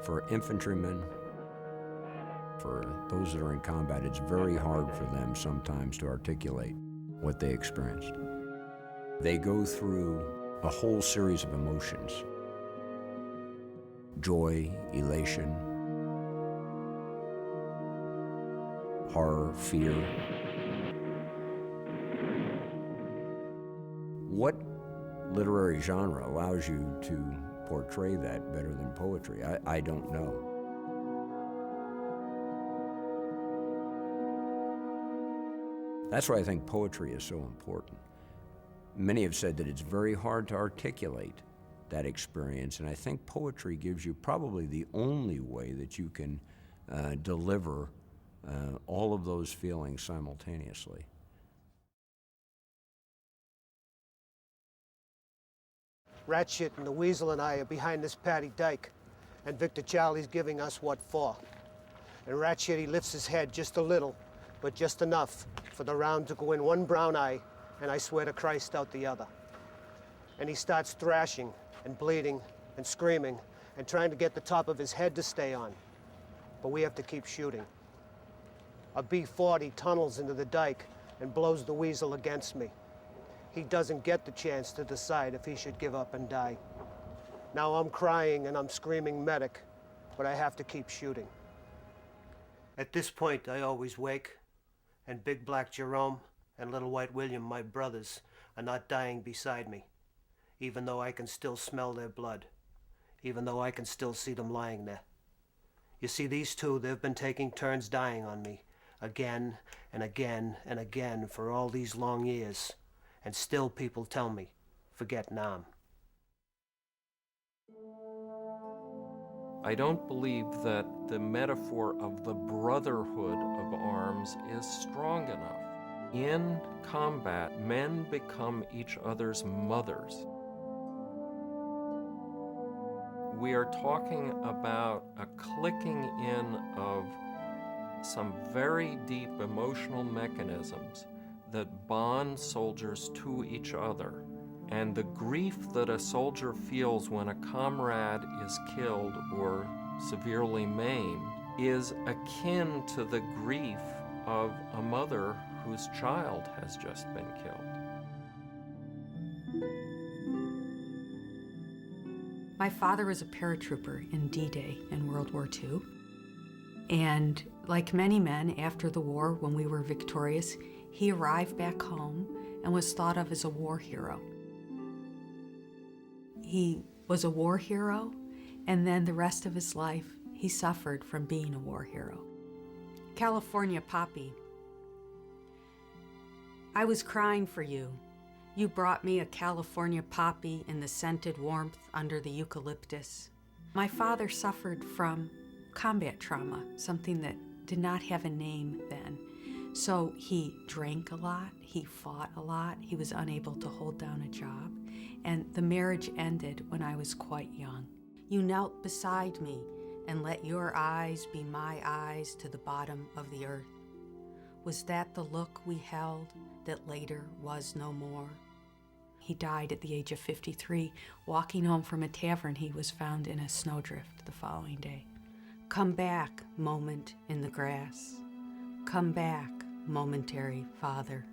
For infantrymen, for those that are in combat, it's very hard for them sometimes to articulate what they experienced. They go through a whole series of emotions: joy, elation, horror, fear. What literary genre allows you to portray that better than poetry? I don't know. That's why I think poetry is so important. Many have said that it's very hard to articulate that experience, and I think poetry gives you probably the only way that you can deliver all of those feelings simultaneously. Ratshit and the Weasel and I are behind this patty dike, and Victor Charlie's giving us what for. And Ratshit, he lifts his head just a little, but just enough for the round to go in one brown eye, and I swear to Christ out the other. And he starts thrashing and bleeding and screaming and trying to get the top of his head to stay on. But we have to keep shooting. A B-40 tunnels into the dike and blows the Weasel against me. He doesn't get the chance to decide if he should give up and die. Now I'm crying and I'm screaming medic, but I have to keep shooting. At this point, I always wake, and Big Black Jerome and Little White William, my brothers, are not dying beside me, even though I can still smell their blood, even though I can still see them lying there. You see, these two, they've been taking turns dying on me, again and again and again for all these long years, and still people tell me, forget Nam. I don't believe that the metaphor of the brotherhood of arms is strong enough. In combat, men become each other's mothers. We are talking about a clicking in of some very deep emotional mechanisms that bond soldiers to each other. And the grief that a soldier feels when a comrade is killed or severely maimed is akin to the grief of a mother whose child has just been killed. My father was a paratrooper in D-Day in World War II. And like many men after the war, when we were victorious, he arrived back home and was thought of as a war hero. He was a war hero, and then the rest of his life, he suffered from being a war hero. California Poppy. I was crying for you. You brought me a California poppy in the scented warmth under the eucalyptus. My father suffered from combat trauma, something that did not have a name then. So he drank a lot, he fought a lot, he was unable to hold down a job, and the marriage ended when I was quite young. You knelt beside me and let your eyes be my eyes to the bottom of the earth. Was that the look we held that later was no more? He died at the age of 53. Walking home from a tavern, he was found in a snowdrift the following day. Come back, moment in the grass. Come back, momentary father.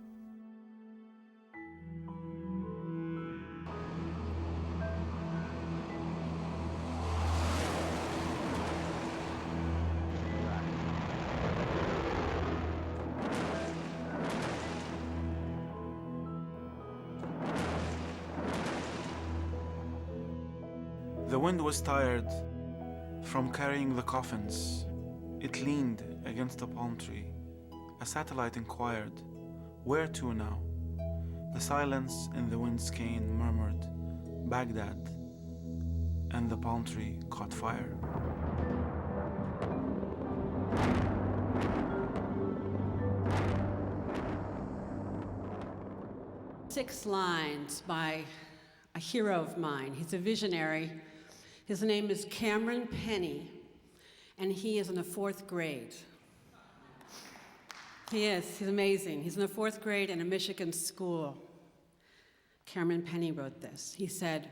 The wind was tired from carrying the coffins. It leaned against a palm tree. A satellite inquired, "Where to now?" The silence in the wind's cane murmured, "Baghdad," and the palm tree caught fire. Six lines by a hero of mine. He's a visionary. His name is Cameron Penny, and he is in the 4th grade. He is. He's amazing. He's in the 4th grade in a Michigan school. Cameron Penny wrote this. He said,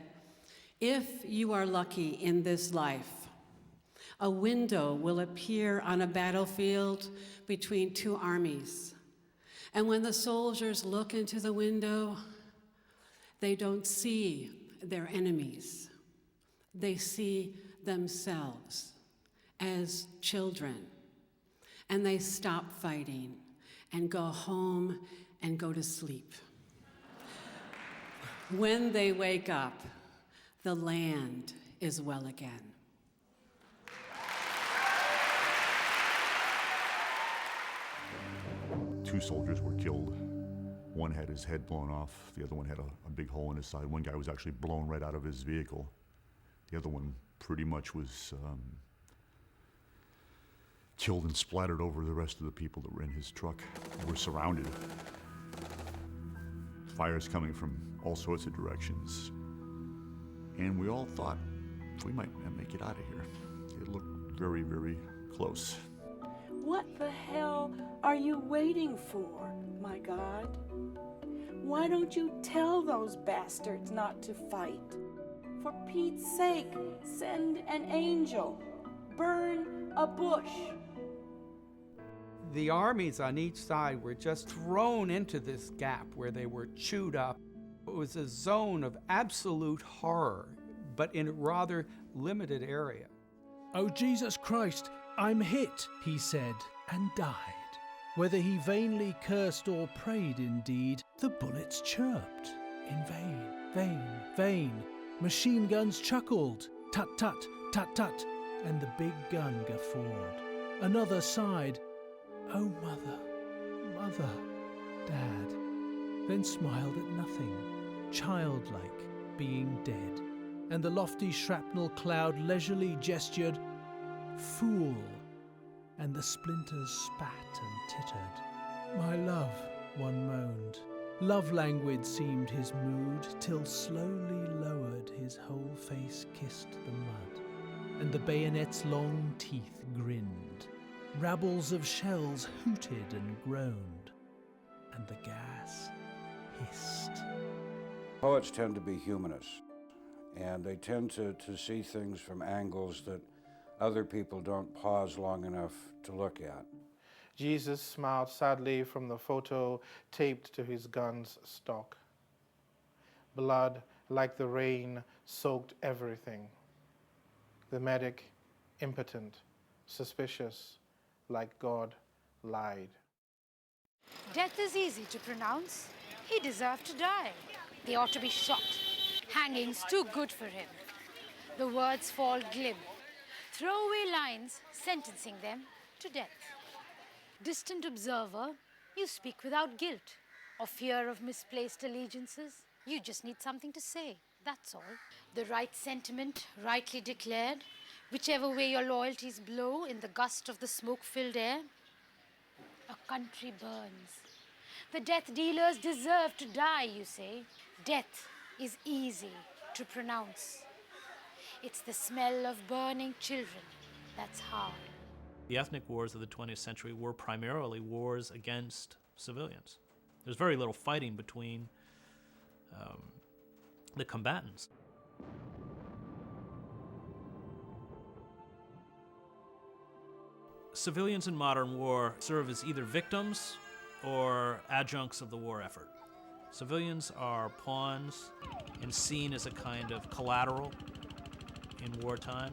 "If you are lucky in this life, A window will appear on a battlefield between two armies. And when the soldiers look into the window, they don't see their enemies. They see themselves as children. And they stop fighting and go home and go to sleep. When they wake up, the land is well again. Two soldiers were killed. One had his head blown off. The other one had a big hole in his side. One guy was actually blown right out of his vehicle. The other one pretty much was killed and splattered over the rest of the people that were in his truck. They were surrounded. Fires coming from all sorts of directions. And we all thought we might make it out of here. It looked very, very close. What the hell are you waiting for, my God? Why don't you tell those bastards not to fight? For Pete's sake, send an angel. Burn a bush. The armies on each side were just thrown into this gap where they were chewed up. It was a zone of absolute horror, but in a rather limited area. "Oh, Jesus Christ, I'm hit," he said, and died. Whether he vainly cursed or prayed indeed, the bullets chirped. In vain, vain, vain. Machine guns chuckled, tut-tut, tut-tut, and the big gun guffawed. Another sighed, "Oh, mother, mother, dad," then smiled at nothing, childlike, being dead. And the lofty shrapnel cloud leisurely gestured, "Fool," and the splinters spat and tittered. "My love," one moaned. Love languid seemed his mood, till slowly lowered his whole face kissed the mud, and the bayonet's long teeth grinned. Rabbles of shells hooted and groaned, and the gas hissed. Poets tend to be humanists, and they tend to see things from angles that other people don't pause long enough to look at. Jesus smiled sadly from the photo taped to his gun's stock. Blood, like the rain, soaked everything. The medic, impotent, suspicious, like God lied. Death is easy to pronounce. He deserved to die. They ought to be shot. Hanging's too good for him. The words fall glib. Throwaway lines sentencing them to death. Distant observer, you speak without guilt or fear of misplaced allegiances. You just need something to say, that's all. The right sentiment, rightly declared, whichever way your loyalties blow in the gust of the smoke-filled air. A country burns. The death dealers deserve to die, you say. Death is easy to pronounce. It's the smell of burning children that's hard. The ethnic wars of the 20th century were primarily wars against civilians. There's very little fighting between the combatants. Civilians in modern war serve as either victims or adjuncts of the war effort. Civilians are pawns and seen as a kind of collateral in wartime.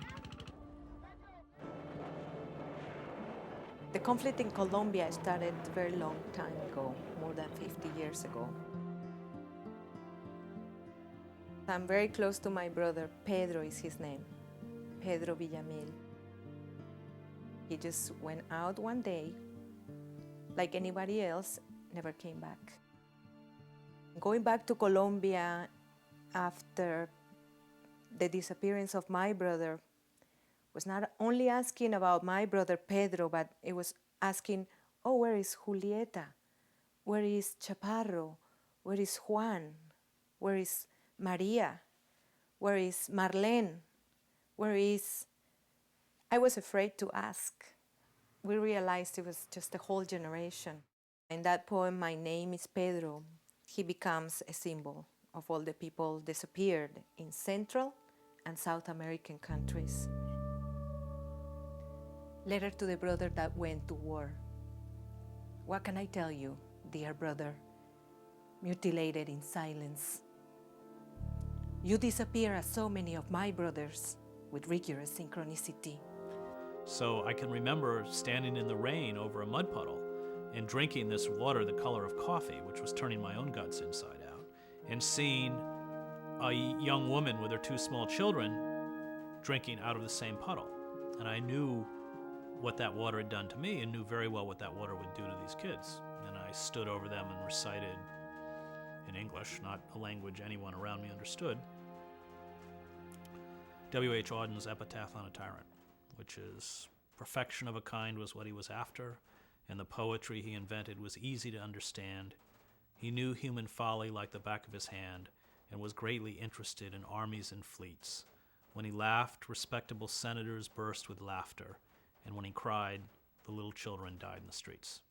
The conflict in Colombia started a very long time ago, more than 50 years ago. I'm very close to my brother. Pedro is his name, Pedro Villamil. He just went out one day, like anybody else, never came back. Going back to Colombia after the disappearance of my brother was not only asking about my brother Pedro, but it was asking, oh, where is Julieta? Where is Chaparro? Where is Juan? Where is Maria? Where is Marlene? Where is... I was afraid to ask. We realized it was just a whole generation. In that poem, My Name is Pedro, he becomes a symbol of all the people disappeared in Central and South American countries. Letter to the brother that went to war. What can I tell you, dear brother, mutilated in silence? You disappear as so many of my brothers with rigorous synchronicity. So I can remember standing in the rain over a mud puddle and drinking this water the color of coffee, which was turning my own guts inside out, and seeing a young woman with her two small children drinking out of the same puddle. And I knew what that water had done to me and knew very well what that water would do to these kids. And I stood over them and recited in English, not a language anyone around me understood, W.H. Auden's Epitaph on a Tyrant, which is perfection of a kind was what he was after, and the poetry he invented was easy to understand. He knew human folly like the back of his hand and was greatly interested in armies and fleets. When he laughed, respectable senators burst with laughter, and when he cried, the little children died in the streets.